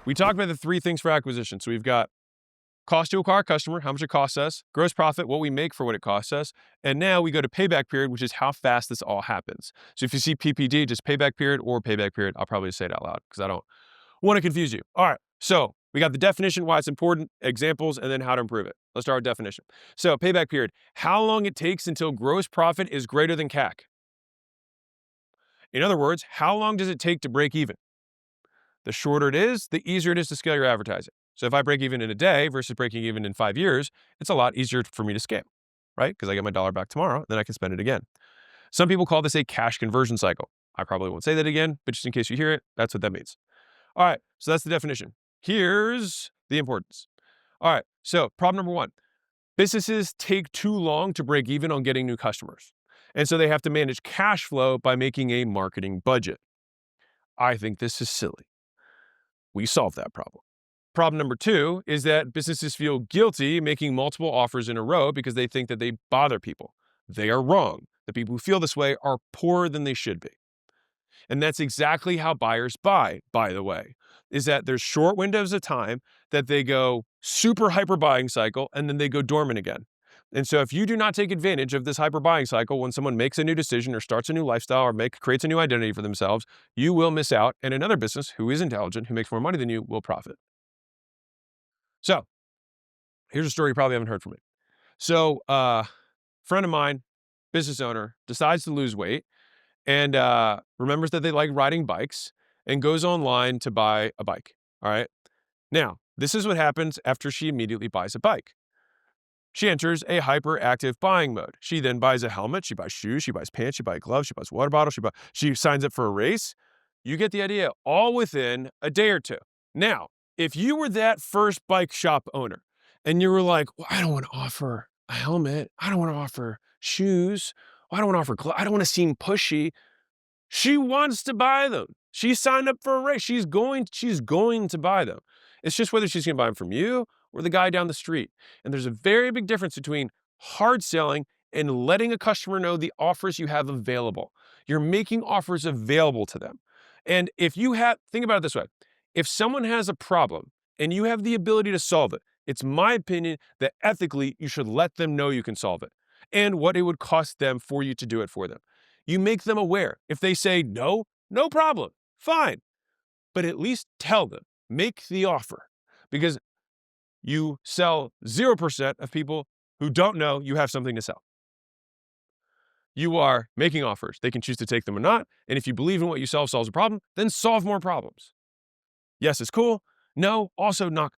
We talked about the three things for acquisition. So we've got cost to acquire a customer, how much it costs us, gross profit, what we make for what it costs us, and now we go to payback period, which is how fast this all happens. So if you see PPD, just payback period or payback period, I'll probably say it out loud because I don't want to confuse you. All right, so we got the definition, why it's important, examples, and then how to improve it. Let's start with definition. So payback period, how long it takes until gross profit is greater than CAC. In other words, how long does it take to break even? The shorter it is, the easier it is to scale your advertising. So if I break even in a day versus breaking even in 5 years, it's a lot easier for me to scale, right? Because I get my dollar back tomorrow, then I can spend it again. Some people call this a cash conversion cycle. I probably won't say that again, but just in case you hear it, that's what that means. All right, so that's the definition. Here's the importance. All right, so problem number one, businesses take too long to break even on getting new customers. And so they have to manage cash flow by making a marketing budget. I think this is silly. We solve that problem. Problem number two is that businesses feel guilty making multiple offers in a row because they think that they bother people. They are wrong. The people who feel this way are poorer than they should be. And that's exactly how buyers buy, by the way, is that there's short windows of time that they go super hyper buying cycle and then they go dormant again. And so if you do not take advantage of this hyper buying cycle when someone makes a new decision or starts a new lifestyle or creates a new identity for themselves, you will miss out and another business who is intelligent, who makes more money than you, will profit. So here's a story you probably haven't heard from me. So friend of mine, business owner, decides to lose weight and remembers that they like riding bikes and goes online to buy a bike. All right. Now, this is what happens after she immediately buys a bike. She enters a hyperactive buying mode. She then buys a helmet, she buys shoes, she buys pants, she buys gloves, she buys water bottles, she signs up for a race. You get the idea, all within a day or two. Now, if you were that first bike shop owner and you were like, well, I don't want to offer a helmet, I don't want to offer shoes, I don't want to offer gloves, I don't want to seem pushy. She wants to buy them. She signed up for a race. She's going to buy them. It's just whether she's going to buy them from you or the guy down the street. And there's a very big difference between hard selling and letting a customer know the offers you have available. You're making offers available to them. And think about it this way. If someone has a problem and you have the ability to solve it, it's my opinion that ethically you should let them know you can solve it and what it would cost them for you to do it for them. You make them aware. If they say no, no problem, fine. But at least tell them, make the offer. Because you sell 0% of people who don't know you have something to sell. You are making offers. They can choose to take them or not. And if you believe in what you sell solves a problem, then solve more problems. Yes, it's cool. No, also not.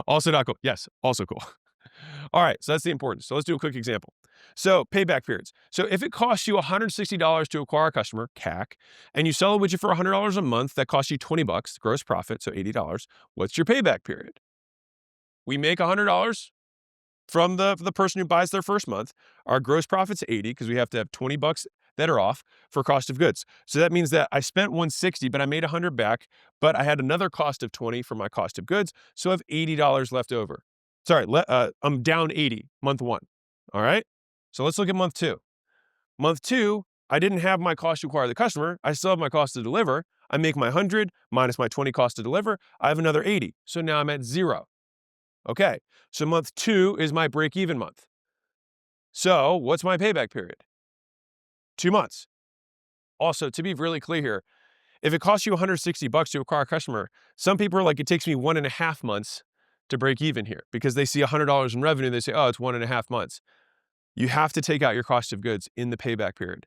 Also not cool. Yes, also cool. All right, so that's the importance. So let's do a quick example. So payback periods. So if it costs you $160 to acquire a customer, CAC, and you sell a widget for $100 a month, that costs you $20, gross profit, so $80. What's your payback period? We make $100 from the person who buys their first month. Our gross profit's 80 because we have to have $20 that are off for cost of goods. So that means that I spent 160, but I made 100 back, but I had another cost of 20 for my cost of goods, so I have $80 left over. Sorry, I'm down 80 month one. All right. So let's look at month two. Month two, I didn't have my cost to acquire the customer. I still have my cost to deliver. I make my 100 minus my 20 cost to deliver. I have another 80. So now I'm at 0. Okay. So month two is my break even month. So what's my payback period? 2 months. Also, to be really clear here, if it costs you $160 to acquire a customer, some people are like, it takes me 1.5 months to break even here because they see $100 in revenue. They say, oh, it's 1.5 months. You have to take out your cost of goods in the payback period.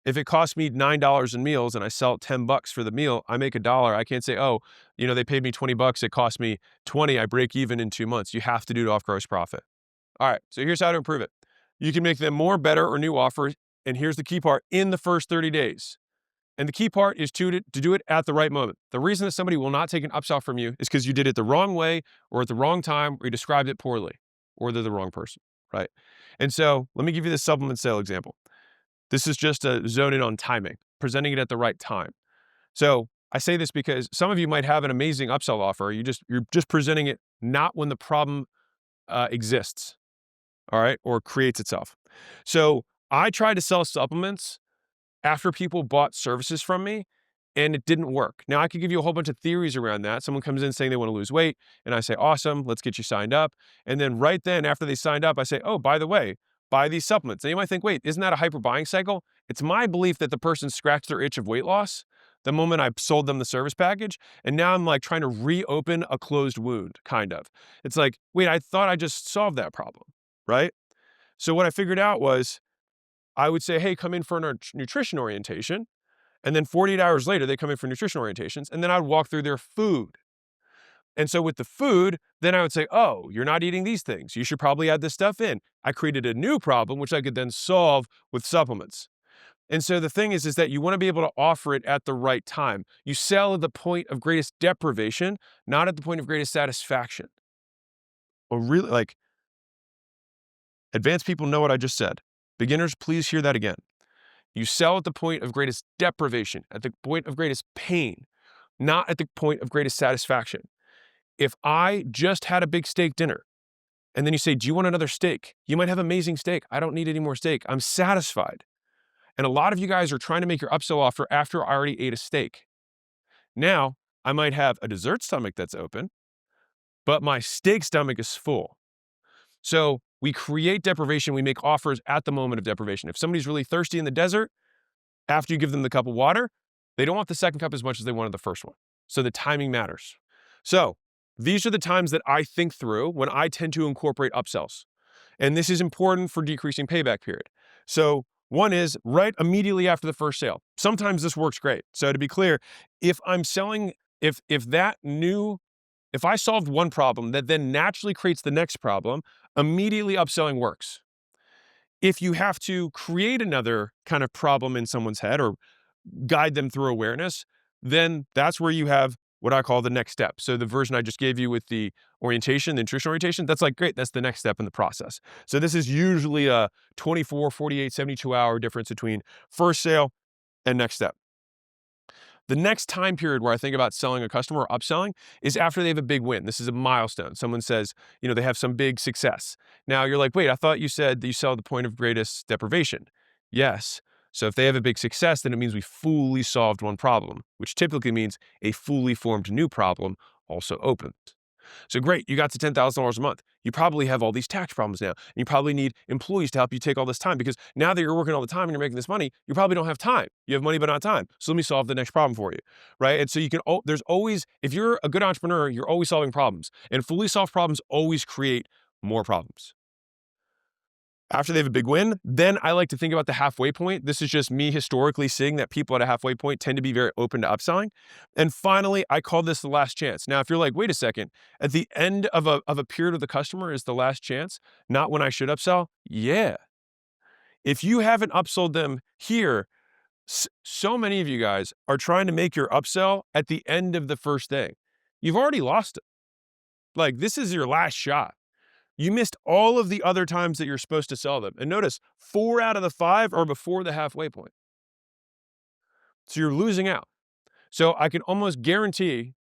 If it costs me $9 in meals and I sell $10 for the meal, I make $1. I can't say, oh, they paid me $20. It cost me 20. I break even in 2 months. You have to do it off gross profit. All right. So here's how to improve it. You can make them more, better, or new offers. And here's the key part, in the first 30 days. And the key part is to do it at the right moment. The reason that somebody will not take an upsell from you is because you did it the wrong way or at the wrong time or you described it poorly or they're the wrong person, right? And so let me give you this supplement sale example. This is just a zone in on timing, presenting it at the right time. So I say this because some of you might have an amazing upsell offer. You're just presenting it not when the problem exists, all right, or creates itself. So I try to sell supplements after people bought services from me and it didn't work. Now, I could give you a whole bunch of theories around that. Someone comes in saying they want to lose weight, and I say, awesome, let's get you signed up. And then right then, after they signed up, I say, oh, by the way, buy these supplements. And you might think, wait, isn't that a hyper buying cycle? It's my belief that the person scratched their itch of weight loss the moment I sold them the service package. And now I'm like trying to reopen a closed wound, kind of. It's like, wait, I thought I just solved that problem, right? So what I figured out was I would say, hey, come in for a nutrition orientation. And then 48 hours later, they come in for nutrition orientations. And then I would walk through their food. And so with the food, then I would say, oh, you're not eating these things. You should probably add this stuff in. I created a new problem, which I could then solve with supplements. And so the thing is that you want to be able to offer it at the right time. You sell at the point of greatest deprivation, not at the point of greatest satisfaction. Or really, like, advanced people know what I just said. Beginners, please hear that again. You sell at the point of greatest deprivation, at the point of greatest pain, not at the point of greatest satisfaction. If I just had a big steak dinner, and then you say, do you want another steak? You might have amazing steak. I don't need any more steak. I'm satisfied. And a lot of you guys are trying to make your upsell offer after I already ate a steak. Now, I might have a dessert stomach that's open, but my steak stomach is full. So we create deprivation. We make offers at the moment of deprivation. If somebody's really thirsty in the desert, after you give them the cup of water, they don't want the second cup as much as they wanted the first one. So the timing matters. So these are the times that I think through when I tend to incorporate upsells. And this is important for decreasing payback period. So one is right immediately after the first sale. Sometimes this works great. So to be clear, if I'm selling, if I solved one problem that then naturally creates the next problem, immediately upselling works. If you have to create another kind of problem in someone's head or guide them through awareness, then that's where you have what I call the next step. So the version I just gave you with the orientation, the nutrition orientation, that's like, great, that's the next step in the process. So this is usually a 24, 48, 72-hour difference between first sale and next step. The next time period where I think about selling a customer or upselling is after they have a big win. This is a milestone. Someone says, they have some big success. Now you're like, wait, I thought you said that you sell at the point of greatest deprivation. Yes. So if they have a big success, then it means we fully solved one problem, which typically means a fully formed new problem also opens. So great, you got to $10,000 a month. You probably have all these tax problems now. And you probably need employees to help you take all this time because now that you're working all the time and you're making this money, you probably don't have time. You have money, but not time. So let me solve the next problem for you, right? And so there's always, if you're a good entrepreneur, you're always solving problems. And fully solved problems always create more problems. After they have a big win, then I like to think about the halfway point. This is just me historically seeing that people at a halfway point tend to be very open to upselling. And finally, I call this the last chance. Now, if you're like, wait a second, at the end of a period of the customer is the last chance, not when I should upsell? Yeah. If you haven't upsold them here, so many of you guys are trying to make your upsell at the end of the first thing. You've already lost it. Like, this is your last shot. You missed all of the other times that you're supposed to sell them. And notice 4 out of the 5 are before the halfway point. So you're losing out. So I can almost guarantee,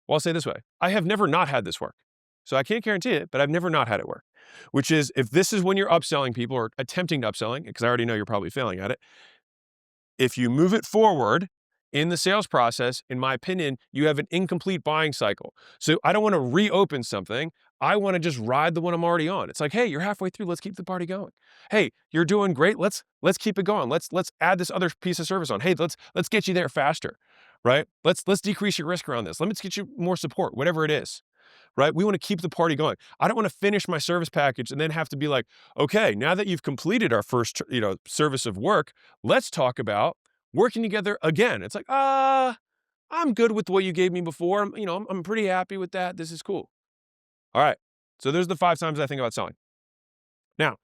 well, I'll say this way, I have never not had this work. So I can't guarantee it, but I've never not had it work. Which is, if this is when you're upselling people or attempting to upselling, because I already know you're probably failing at it, if you move it forward in the sales process, in my opinion, you have an incomplete buying cycle. So I don't want to reopen something. I want to just ride the one I'm already on. It's like, hey, you're halfway through. Let's keep the party going. Hey, you're doing great. Let's keep it going. Let's add this other piece of service on. Hey, let's get you there faster, right? Let's decrease your risk around this. Let's get you more support, whatever it is, right? We want to keep the party going. I don't want to finish my service package and then have to be like, okay, now that you've completed our first, service of work, let's talk about working together again. It's like, I'm good with what you gave me before. I'm pretty happy with that. This is cool. All right. So there's the 5 times I think about selling. Now,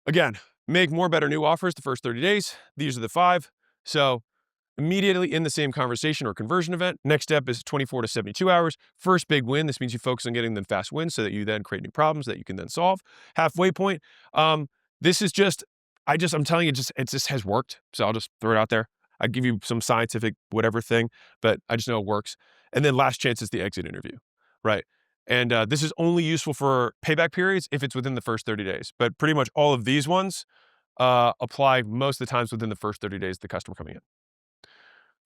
again, make more, better, new offers the first 30 days. These are the 5. So immediately in the same conversation or conversion event, next step is 24 to 72 hours. First big win. This means you focus on getting them fast wins so that you then create new problems that you can then solve. Halfway point. This is just, I'm telling you, it just has worked. So I'll just throw it out there. I give you some scientific whatever thing, but I just know it works. And then last chance is the exit interview, right? And this is only useful for payback periods if it's within the first 30 days. But pretty much all of these ones apply most of the times within the first 30 days of the customer coming in.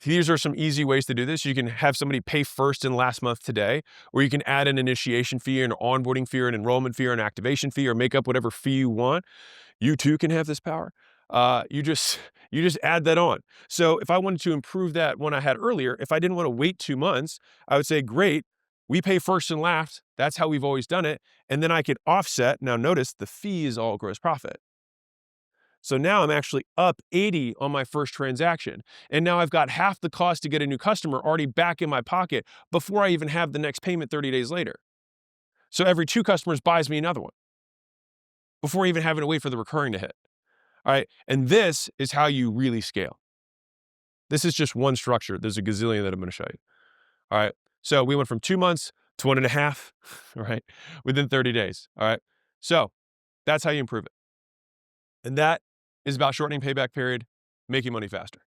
These are some easy ways to do this. You can have somebody pay first and last month today, or you can add an initiation fee, an onboarding fee, or an enrollment fee, or an activation fee, or make up whatever fee you want. You too can have this power. You just you just add that on. So if I wanted to improve that one I had earlier, if I didn't want to wait 2 months, I would say, great, we pay first and last. That's how we've always done it. And then I could offset. Now notice the fee is all gross profit. So now I'm actually up 80 on my first transaction. And now I've got half the cost to get a new customer already back in my pocket before I even have the next payment 30 days later. So every 2 customers buys me another one before even having to wait for the recurring to hit. All right. And this is how you really scale. This is just one structure. There's a gazillion that I'm going to show you. All right. So we went from 2 months to 1.5, all right, within 30 days. All right. So that's how you improve it. And that is about shortening payback period, making money faster.